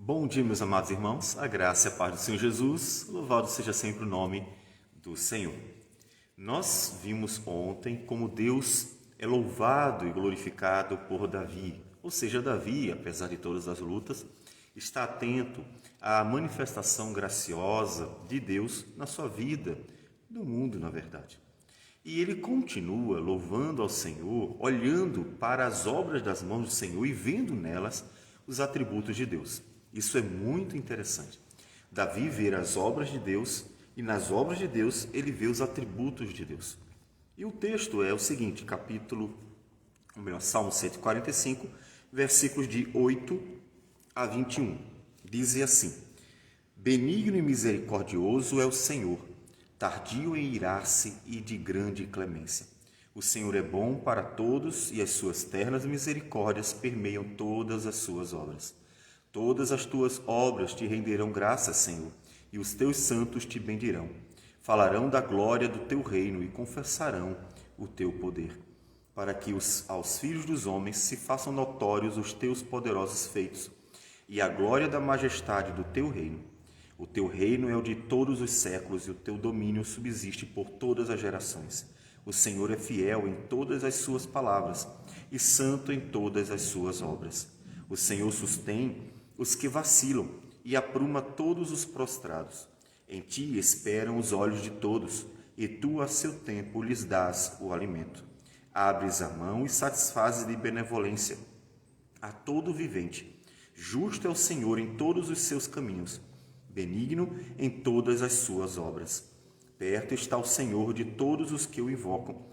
Bom dia, meus amados irmãos, a graça e a paz do Senhor Jesus, louvado seja sempre o nome do Senhor. Nós vimos ontem como Deus é louvado e glorificado por Davi, ou seja, Davi, apesar de todas as lutas, está atento à manifestação graciosa de Deus na sua vida, no mundo, na verdade. E ele continua louvando ao Senhor, olhando para as obras das mãos do Senhor e vendo nelas os atributos de Deus. Isso é muito interessante. Davi vê as obras de Deus e nas obras de Deus ele vê os atributos de Deus. E o texto é o seguinte, Salmo 145, versículos de 8 a 21. Dizem assim: Benigno e misericordioso é o Senhor, tardio em irar-se e de grande clemência. O Senhor é bom para todos e as suas ternas misericórdias permeiam todas as suas obras. Todas as tuas obras te renderão graças, Senhor, e os teus santos te bendirão. Falarão da glória do teu reino e confessarão o teu poder, para que aos filhos dos homens se façam notórios os teus poderosos feitos e a glória da majestade do teu reino. O teu reino é o de todos os séculos e o teu domínio subsiste por todas as gerações. O Senhor é fiel em todas as suas palavras e santo em todas as suas obras. O Senhor sustém os que vacilam e apruma todos os prostrados. Em ti esperam os olhos de todos, e tu a seu tempo lhes dás o alimento. Abres a mão e satisfazes de benevolência a todo vivente. Justo é o Senhor em todos os seus caminhos, benigno em todas as suas obras. Perto está o Senhor de todos os que o invocam,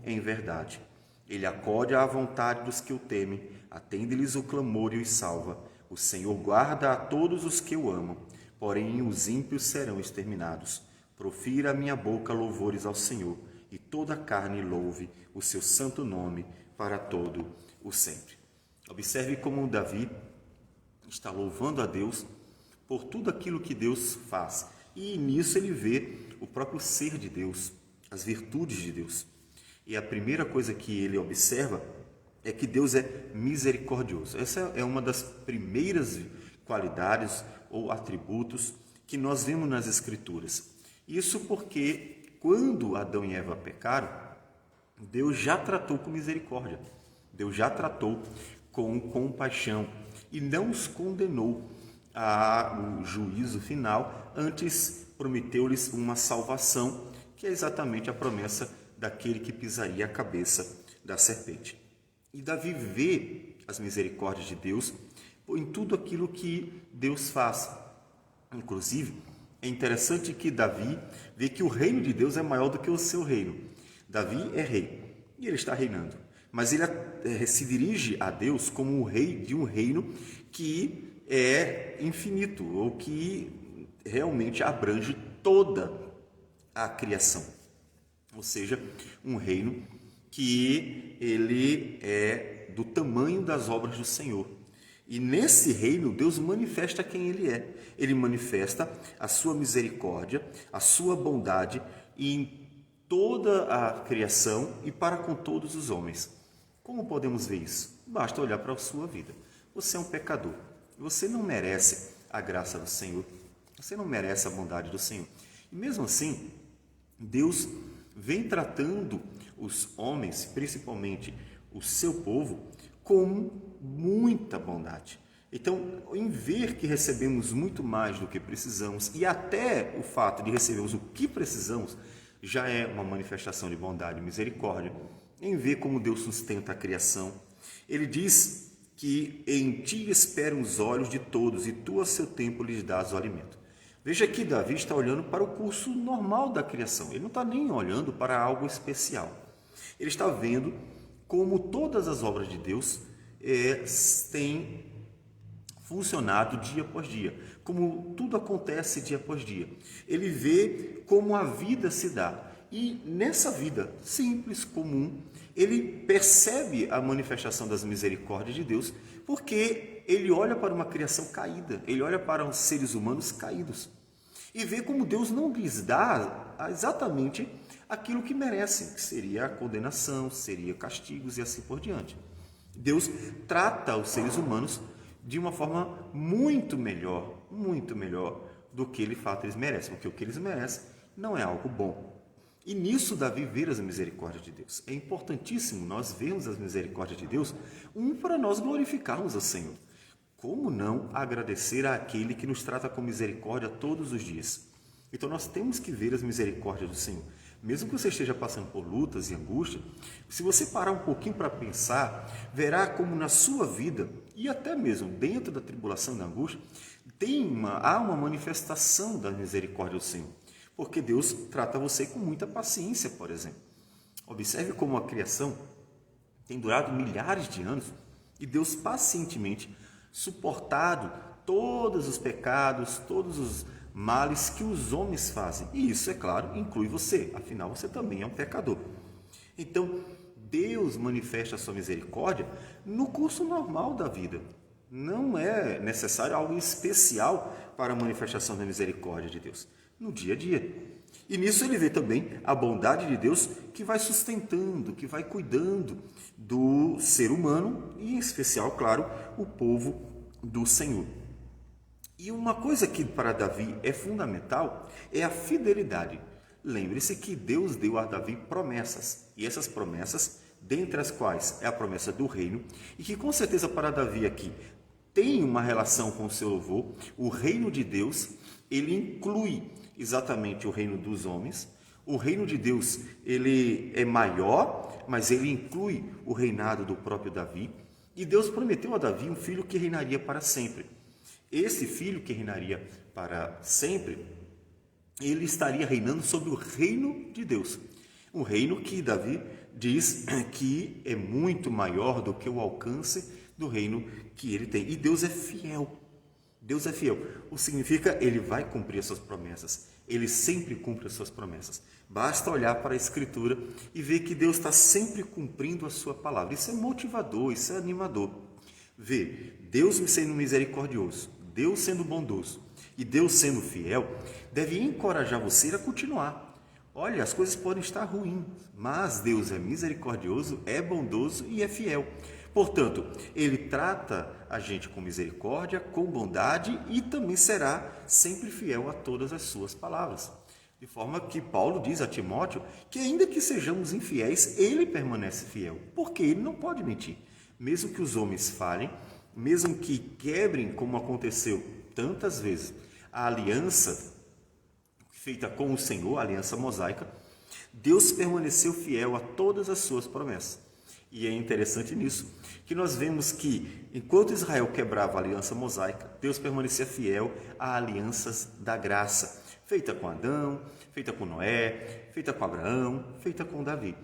em verdade. Ele acode à vontade dos que o temem, atende-lhes o clamor e os salva. O Senhor guarda a todos os que o amam, porém os ímpios serão exterminados. Profira a minha boca louvores ao Senhor, e toda a carne louve o seu santo nome para todo o sempre. Observe como Davi está louvando a Deus por tudo aquilo que Deus faz. E nisso ele vê o próprio ser de Deus, as virtudes de Deus. E a primeira coisa que ele observa é que Deus é misericordioso. Essa é uma das primeiras qualidades ou atributos que nós vemos nas Escrituras. Isso porque quando Adão e Eva pecaram, Deus já tratou com misericórdia. Deus já tratou com compaixão e não os condenou ao juízo final, antes prometeu-lhes uma salvação, que é exatamente a promessa daquele que pisaria a cabeça da serpente. E Davi vê as misericórdias de Deus em tudo aquilo que Deus faz. Inclusive, é interessante que Davi vê que o reino de Deus é maior do que o seu reino. Davi é rei e ele está reinando, mas ele se dirige a Deus como o rei de um reino que é infinito, ou que realmente abrange toda a criação. Ou seja, um reino que ele é do tamanho das obras do Senhor. E nesse reino, Deus manifesta quem ele é. Ele manifesta a sua misericórdia, a sua bondade em toda a criação e para com todos os homens. Como podemos ver isso? Basta olhar para a sua vida. Você é um pecador. Você não merece a graça do Senhor. Você não merece a bondade do Senhor. E mesmo assim, Deus vem tratando os homens, principalmente o seu povo, com muita bondade. Então, em ver que recebemos muito mais do que precisamos, e até o fato de recebermos o que precisamos, já é uma manifestação de bondade e misericórdia. Em ver como Deus sustenta a criação, ele diz que em ti esperam os olhos de todos, e tu a seu tempo lhes dás o alimento. Veja que Davi está olhando para o curso normal da criação. Ele não está nem olhando para algo especial. Ele está vendo como todas as obras de Deus têm funcionado dia após dia. Como tudo acontece dia após dia. Ele vê como a vida se dá. E nessa vida simples, comum, ele percebe a manifestação das misericórdias de Deus, porque ele olha para uma criação caída, ele olha para os seres humanos caídos e vê como Deus não lhes dá exatamente aquilo que merecem, que seria a condenação, seria castigos e assim por diante. Deus trata os seres humanos de uma forma muito melhor do que de fato eles merecem, porque o que eles merecem não é algo bom. E nisso Davi vê as misericórdias de Deus. É importantíssimo nós vermos as misericórdias de Deus, para nós glorificarmos ao Senhor. Como não agradecer àquele que nos trata com misericórdia todos os dias? Então nós temos que ver as misericórdias do Senhor. Mesmo que você esteja passando por lutas e angústia, se você parar um pouquinho para pensar, verá como na sua vida, e até mesmo dentro da tribulação e da angústia, há uma manifestação da misericórdia do Senhor. Porque Deus trata você com muita paciência, por exemplo. Observe como a criação tem durado milhares de anos e Deus pacientemente suportado todos os pecados, todos os males que os homens fazem. E isso, é claro, inclui você, afinal você também é um pecador. Então, Deus manifesta a sua misericórdia no curso normal da vida. Não é necessário algo especial para a manifestação da misericórdia de Deus, no dia a dia. E nisso ele vê também a bondade de Deus que vai sustentando, que vai cuidando do ser humano e, em especial, claro, o povo do Senhor. E uma coisa que para Davi é fundamental é a fidelidade. Lembre-se que Deus deu a Davi promessas, e essas promessas, dentre as quais é a promessa do reino, e que com certeza para Davi aqui tem uma relação com o seu louvor. O reino de Deus, ele inclui exatamente o reino dos homens. O reino de Deus, ele é maior, mas ele inclui o reinado do próprio Davi. E Deus prometeu a Davi um filho que reinaria para sempre. Esse filho que reinaria para sempre, ele estaria reinando sobre o reino de Deus. Um reino que Davi diz que é muito maior do que o alcance do reino que ele tem. E Deus é fiel. Deus é fiel. O que significa ele vai cumprir as suas promessas. Ele sempre cumpre as suas promessas. Basta olhar para a Escritura e ver que Deus está sempre cumprindo a sua palavra. Isso é motivador, isso é animador. Ver Deus sendo misericordioso, Deus sendo bondoso e Deus sendo fiel, deve encorajar você a continuar. Olha, as coisas podem estar ruins, mas Deus é misericordioso, é bondoso e é fiel. Portanto, ele trata a gente com misericórdia, com bondade e também será sempre fiel a todas as suas palavras. De forma que Paulo diz a Timóteo que ainda que sejamos infiéis, ele permanece fiel, porque ele não pode mentir. Mesmo que os homens falhem, mesmo que quebrem, como aconteceu tantas vezes, a aliança feita com o Senhor, a aliança mosaica, Deus permaneceu fiel a todas as suas promessas. E é interessante nisso, que nós vemos que, enquanto Israel quebrava a aliança mosaica, Deus permanecia fiel a alianças da graça, feita com Adão, feita com Noé, feita com Abraão, feita com Davi.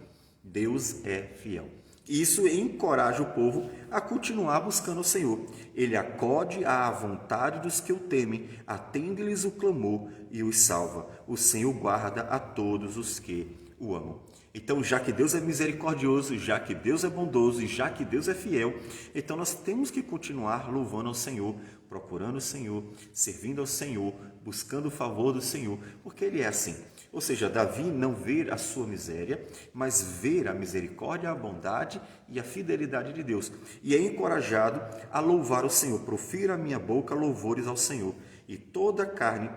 Deus é fiel. Isso encoraja o povo a continuar buscando o Senhor. Ele acode à vontade dos que o temem, atende-lhes o clamor e os salva. O Senhor guarda a todos os que o amam. Então, já que Deus é misericordioso, já que Deus é bondoso e já que Deus é fiel, então nós temos que continuar louvando ao Senhor, procurando o Senhor, servindo ao Senhor, buscando o favor do Senhor, porque Ele é assim. Ou seja, Davi não vê a sua miséria, mas vê a misericórdia, a bondade e a fidelidade de Deus. E é encorajado a louvar o Senhor. Profira a minha boca louvores ao Senhor, e toda a carne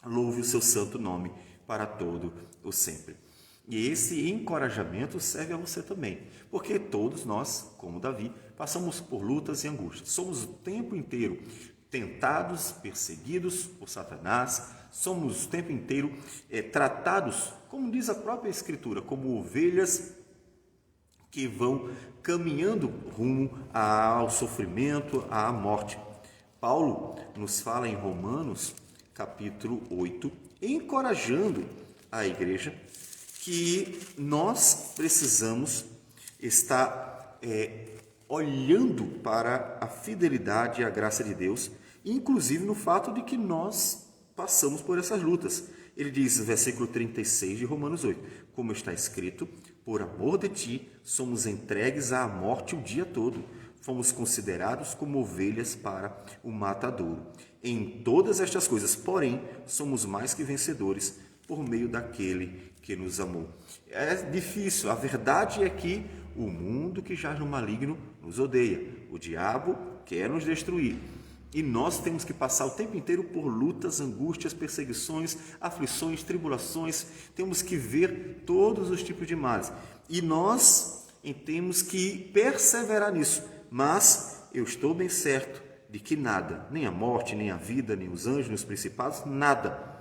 louve o seu santo nome para todo o sempre. E esse encorajamento serve a você também, porque todos nós, como Davi, passamos por lutas e angústias. Somos o tempo inteiro tentados, perseguidos por Satanás, somos o tempo inteiro tratados, como diz a própria Escritura, como ovelhas que vão caminhando rumo ao sofrimento, à morte. Paulo nos fala em Romanos, capítulo 8, encorajando a igreja que nós precisamos estar olhando para a fidelidade e a graça de Deus, inclusive no fato de que nós passamos por essas lutas. Ele diz, versículo 36 de Romanos 8, como está escrito, por amor de ti somos entregues à morte o dia todo, fomos considerados como ovelhas para o matadouro. Em todas estas coisas, porém, somos mais que vencedores por meio daquele que nos amou. É difícil, a verdade é que o mundo que jaz no maligno nos odeia. O diabo quer nos destruir. E nós temos que passar o tempo inteiro por lutas, angústias, perseguições, aflições, tribulações. Temos que ver todos os tipos de males. E nós temos que perseverar nisso. Mas eu estou bem certo de que nada, nem a morte, nem a vida, nem os anjos, nem os principados, nada,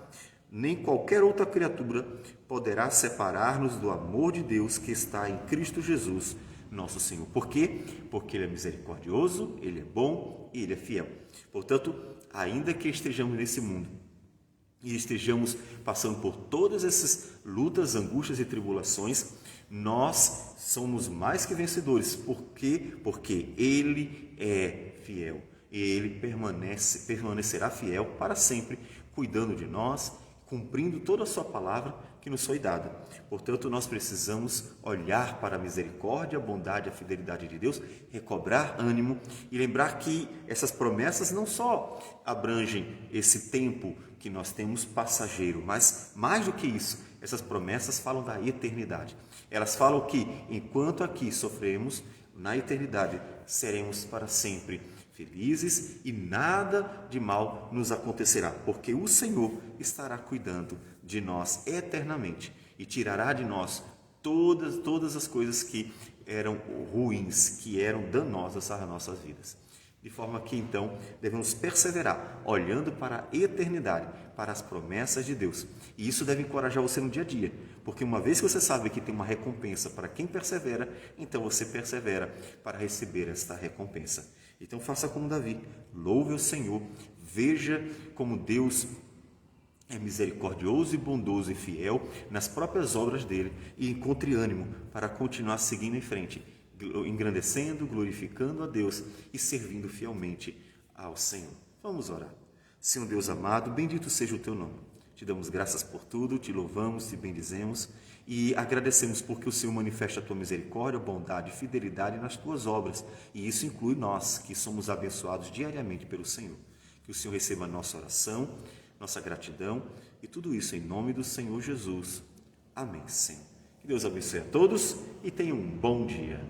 nem qualquer outra criatura poderá separar-nos do amor de Deus que está em Cristo Jesus, nosso Senhor. Por quê? Porque Ele é misericordioso, Ele é bom e Ele é fiel. Portanto, ainda que estejamos nesse mundo e estejamos passando por todas essas lutas, angústias e tribulações, nós somos mais que vencedores. Por quê? Porque Ele é fiel. E Ele permanecerá fiel para sempre, cuidando de nós, cumprindo toda a sua palavra que nos foi dada. Portanto, nós precisamos olhar para a misericórdia, a bondade, a fidelidade de Deus, recobrar ânimo e lembrar que essas promessas não só abrangem esse tempo que nós temos passageiro, mas mais do que isso, essas promessas falam da eternidade. Elas falam que enquanto aqui sofremos, na eternidade seremos para sempre felizes e nada de mal nos acontecerá, porque o Senhor estará cuidando de nós eternamente e tirará de nós todas as coisas que eram ruins, que eram danosas às nossas vidas. De forma que, então, devemos perseverar, olhando para a eternidade, para as promessas de Deus. E isso deve encorajar você no dia a dia, porque uma vez que você sabe que tem uma recompensa para quem persevera, então você persevera para receber esta recompensa. Então faça como Davi, louve o Senhor, veja como Deus é misericordioso e bondoso e fiel nas próprias obras dele e encontre ânimo para continuar seguindo em frente, engrandecendo, glorificando a Deus e servindo fielmente ao Senhor. Vamos orar. Senhor Deus amado, bendito seja o teu nome. Te damos graças por tudo, te louvamos, te bendizemos e agradecemos porque o Senhor manifesta a tua misericórdia, bondade e fidelidade nas tuas obras. E isso inclui nós, que somos abençoados diariamente pelo Senhor. Que o Senhor receba a nossa oração, nossa gratidão e tudo isso em nome do Senhor Jesus. Amém, Senhor. Que Deus abençoe a todos e tenham um bom dia.